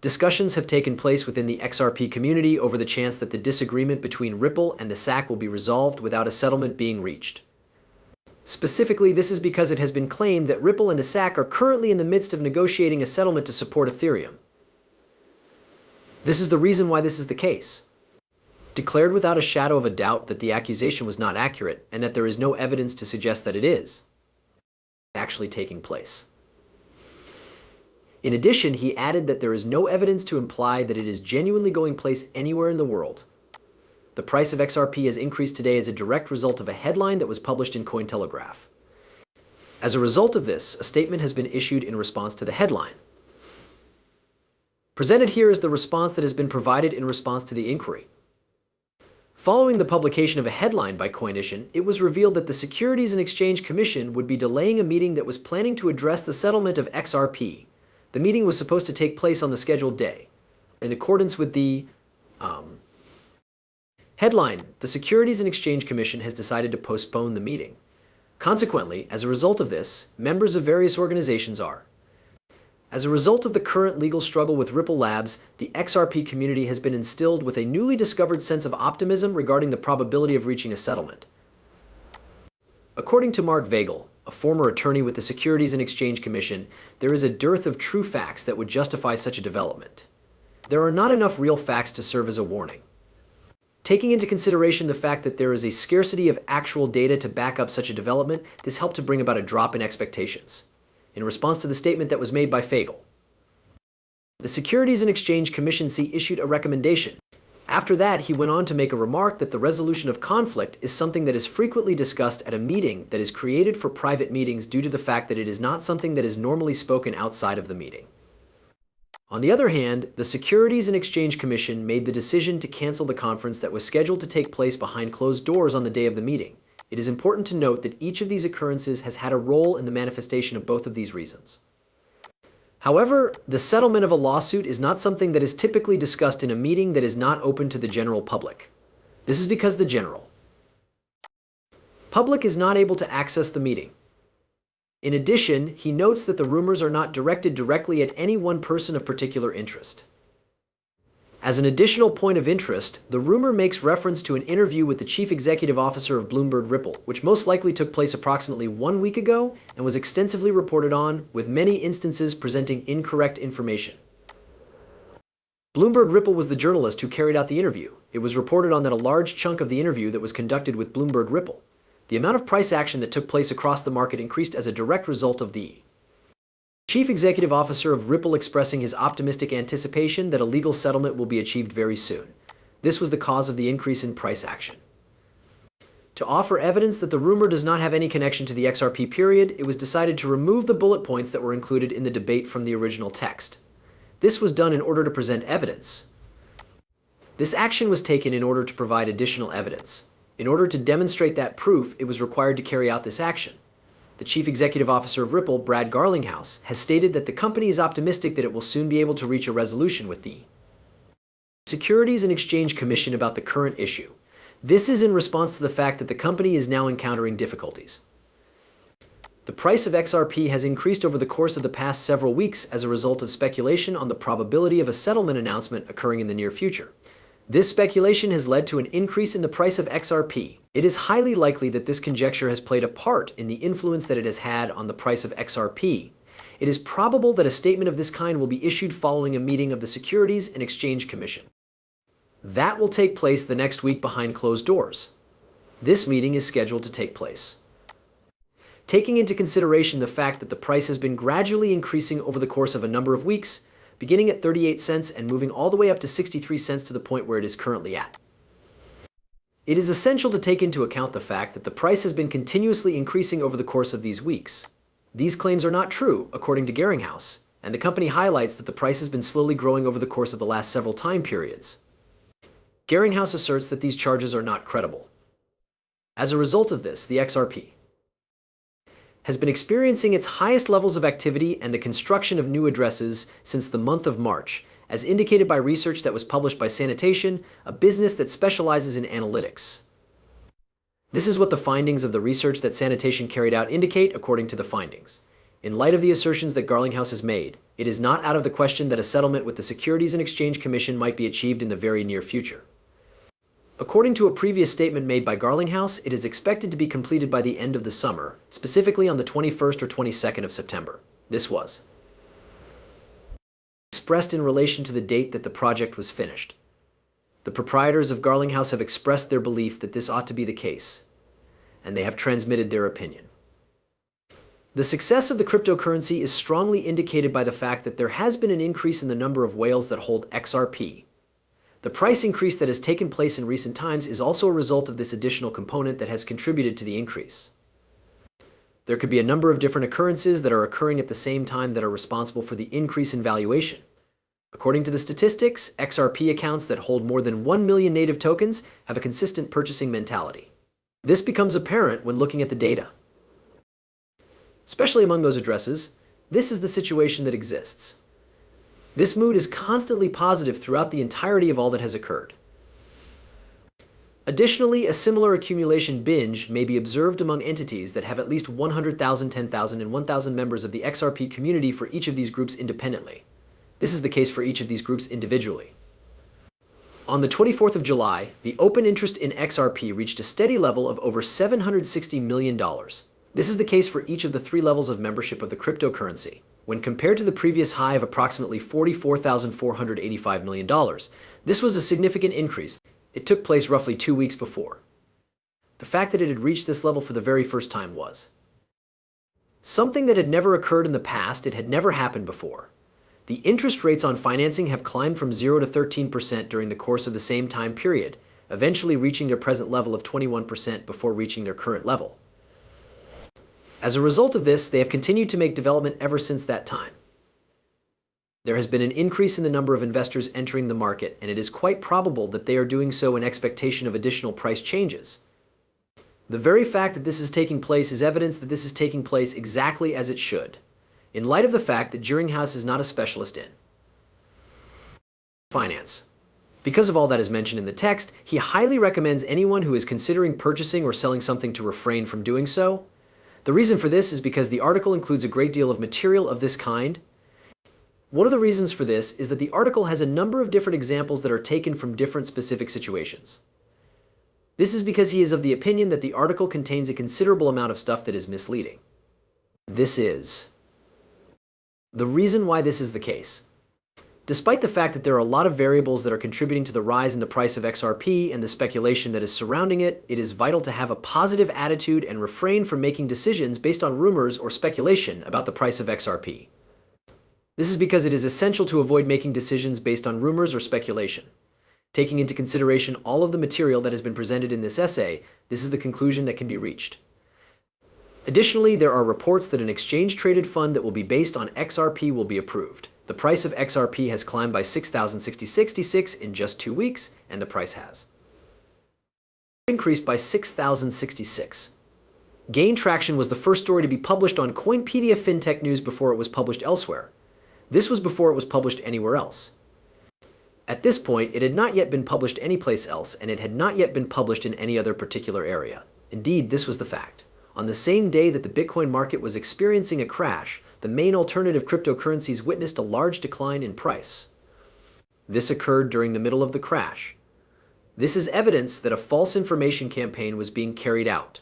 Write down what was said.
Discussions have taken place within the XRP community over the chance that the disagreement between Ripple and the SAC will be resolved without a settlement being reached. Specifically, this is because it has been claimed that Ripple and the SAC are currently in the midst of negotiating a settlement to support Ethereum. This is the reason why this is the case. Declared without a shadow of a doubt that the accusation was not accurate and that there is no evidence to suggest that it is actually taking place. In addition, he added that there is no evidence to imply that it is genuinely going place anywhere in the world. The price of XRP has increased today as a direct result of a headline that was published in Cointelegraph. As a result of this, a statement has been issued in response to the headline. Presented here is the response that has been provided in response to the inquiry. Following the publication of a headline by Coinition, it was revealed that the Securities and Exchange Commission would be delaying a meeting that was planning to address the settlement of XRP. The meeting was supposed to take place on the scheduled day. In accordance with the headline, the Securities and Exchange Commission has decided to postpone the meeting. Consequently, as a result of this, members of various organizations are. As a result of the current legal struggle with Ripple Labs, the XRP community has been instilled with a newly discovered sense of optimism regarding the probability of reaching a settlement. According to Mark Vagel, a former attorney with the Securities and Exchange Commission, there is a dearth of true facts that would justify such a development. There are not enough real facts to serve as a warning. Taking into consideration the fact that there is a scarcity of actual data to back up such a development, this helped to bring about a drop in expectations. In response to the statement that was made by Vagel, the Securities and Exchange Commission issued a recommendation. After that, he went on to make a remark that the resolution of conflict is something that is frequently discussed at a meeting that is created for private meetings due to the fact that it is not something that is normally spoken outside of the meeting. On the other hand, the Securities and Exchange Commission made the decision to cancel the conference that was scheduled to take place behind closed doors on the day of the meeting. It is important to note that each of these occurrences has had a role in the manifestation of both of these reasons. However, the settlement of a lawsuit is not something that is typically discussed in a meeting that is not open to the general public. This is because the general public is not able to access the meeting. In addition, he notes that the rumors are not directed directly at any one person of particular interest. As an additional point of interest, the rumor makes reference to an interview with the chief executive officer of Ripple, which most likely took place approximately 1 week ago and was extensively reported on, with many instances presenting incorrect information. Ripple was the journalist who carried out the interview. It was reported on that a large chunk of the interview that was conducted with Ripple. The amount of price action that took place across the market increased as a direct result of the Chief Executive Officer of Ripple expressing his optimistic anticipation that a legal settlement will be achieved very soon. This was the cause of the increase in price action. To offer evidence that the rumor does not have any connection to the XRP period, it was decided to remove the bullet points that were included in the debate from the original text. This was done in order to present evidence. This action was taken in order to provide additional evidence. In order to demonstrate that proof, it was required to carry out this action. The Chief Executive Officer of Ripple, Garlinghouse, has stated that the company is optimistic that it will soon be able to reach a resolution with the Securities and Exchange Commission about the current issue. This is in response to the fact that the company is now encountering difficulties. The price of XRP has increased over the course of the past several weeks as a result of speculation on the probability of a settlement announcement occurring in the near future. This speculation has led to an increase in the price of XRP. It is highly likely that this conjecture has played a part in the influence that it has had on the price of XRP. It is probable that a statement of this kind will be issued following a meeting of the Securities and Exchange Commission. That will take place the next week behind closed doors. This meeting is scheduled to take place. Taking into consideration the fact that the price has been gradually increasing over the course of a number of weeks, beginning at 38 cents and moving all the way up to 63 cents to the point where it is currently at. It is essential to take into account the fact that the price has been continuously increasing over the course of these weeks. These claims are not true, according to garlinghouse, and the company highlights that the price has been slowly growing over the course of the last several time periods. Garlinghouse asserts that these charges are not credible. As a result of this, the XRP has been experiencing its highest levels of activity and the construction of new addresses since the month of March, as indicated by research that was published by Sanitation, a business that specializes in analytics. This is what the findings of the research that Sanitation carried out indicate according to the findings. In light of the assertions that Garlinghouse has made, it is not out of the question that a settlement with the Securities and Exchange Commission might be achieved in the very near future. According to a previous statement made by Garlinghouse, it is expected to be completed by the end of the summer, specifically on the 21st or 22nd of September. This was expressed in relation to the date that the project was finished. The proprietors of Garlinghouse have expressed their belief that this ought to be the case, and they have transmitted their opinion. The success of the cryptocurrency is strongly indicated by the fact that there has been an increase in the number of whales that hold XRP. The price increase that has taken place in recent times is also a result of this additional component that has contributed to the increase. There could be a number of different occurrences that are occurring at the same time that are responsible for the increase in valuation. According to the statistics, XRP accounts that hold more than 1 million native tokens have a consistent purchasing mentality. This becomes apparent when looking at the data. Especially among those addresses, this is the situation that exists. This mood is constantly positive throughout the entirety of all that has occurred. Additionally, a similar accumulation binge may be observed among entities that have at least 100,000, 10,000, and 1,000 members of the XRP community for each of these groups independently. This is the case for each of these groups individually. On the 24th of July, the open interest in XRP reached a steady level of over $760 million. This is the case for each of the 3 levels of membership of the cryptocurrency. When compared to the previous high of approximately $44,485 million, this was a significant increase. It took place roughly 2 weeks before. The fact that it had reached this level for the very first time was something that had never occurred in the past. It had never happened before. The interest rates on financing have climbed from 0 to 13% during the course of the same time period, eventually reaching their present level of 21% before reaching their current level. As a result of this, they have continued to make development ever since that time. There has been an increase in the number of investors entering the market, and it is quite probable that they are doing so in expectation of additional price changes. The very fact that this is taking place is evidence that this is taking place exactly as it should, in light of the fact that Garlinghouse is not a specialist in finance. Because of all that is mentioned in the text, he highly recommends anyone who is considering purchasing or selling something to refrain from doing so. The reason for this is because the article includes a great deal of material of this kind. One of the reasons for this is that the article has a number of different examples that are taken from different specific situations. This is because he is of the opinion that the article contains a considerable amount of stuff that is misleading. This is the reason why this is the case. Despite the fact that there are a lot of variables that are contributing to the rise in the price of XRP and the speculation that is surrounding it, it is vital to have a positive attitude and refrain from making decisions based on rumors or speculation about the price of XRP. This is because it is essential to avoid making decisions based on rumors or speculation. Taking into consideration all of the material that has been presented in this essay, this is the conclusion that can be reached. Additionally, there are reports that an exchange-traded fund that will be based on XRP will be approved. The price of XRP has climbed by 6,066 in just 2 weeks, and the price has increased by 6,066. Gain traction was the first story to be published on Coinpedia FinTech News before it was published elsewhere. This was before it was published anywhere else. At this point, it had not yet been published anyplace else, and it had not yet been published in any other particular area. Indeed, this was the fact. On the same day that the Bitcoin market was experiencing a crash, the main alternative cryptocurrencies witnessed a large decline in price. This occurred during the middle of the crash. This is evidence that a false information campaign was being carried out.